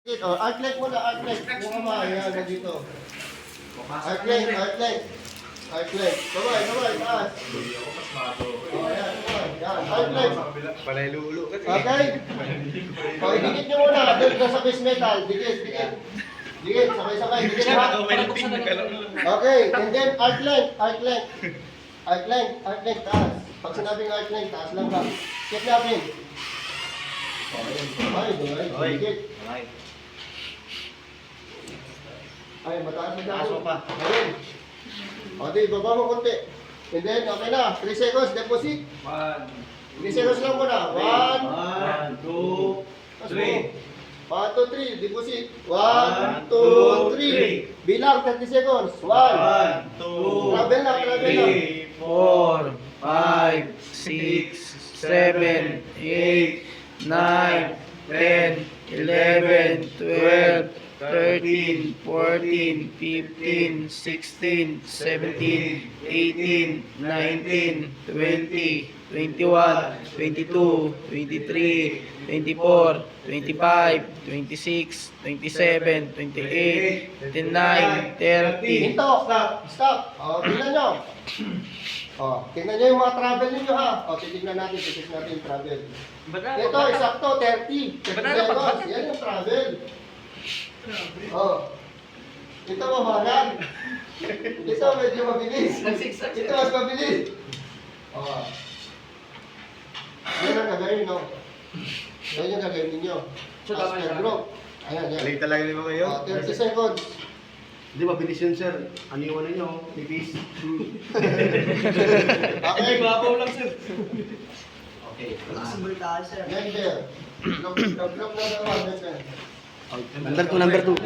Oh, outlet muna, outlet. Mukha mo, ayan, dito. Outlet, outlet. Outlet. Kamay, kamay, taas. Oh, ayan, kamay. Yan, outlet. Palay lulo kasi. Okay? O, idikit nyo muna. Doon sa base metal. Dikit, dikit. Dikit, sabay-sabay. Dikit ha. Okay, and then outlet, outlet. Outlet, outlet, taas. Pag sinabing outlet, taas lang ka. Check natin. O, ayan. Kamay, dikit. Ay, mataas na dyan. pa. Ayun. O, di, baba mo konti. And then, okay na. 3 seconds, deposit. 3 seconds lang muna. 1, 1, 2, 3. 1, 2, 3, deposit. 1, 2, 3. Bilang, 30 seconds. 1, 2, travel na, travel na. 4, 5, 6, 7, 8, 9, 10, 11, 12, 13, 14, 15, 16, 17, 18, 19, 20, 21, 22, 23, 24, 25, 26, 27, 28, 29, 30. Hinto, stop, stop. O, tingnan nyo. O, tingnan nyo yung mga travel ninyo ha. O, titignan natin yung travel. Ito, eksakto, 30. 30 seconds. Yan yung travel. Oh. Ito mabagal. Ito medyo mabilis. Ito mas mabilis. Oh. Yan ang gagawin, no? Yan yung gagawin ninyo. As per group. Ayan, yan. Galing talaga ni Mama yun. Oh, 30 seconds. Hindi, mabilis yun, sir. Aniwan na nyo, nipis. Okay. Babaw lang, sir. Okay. Yan there. Look na naman. Number 2, number 2.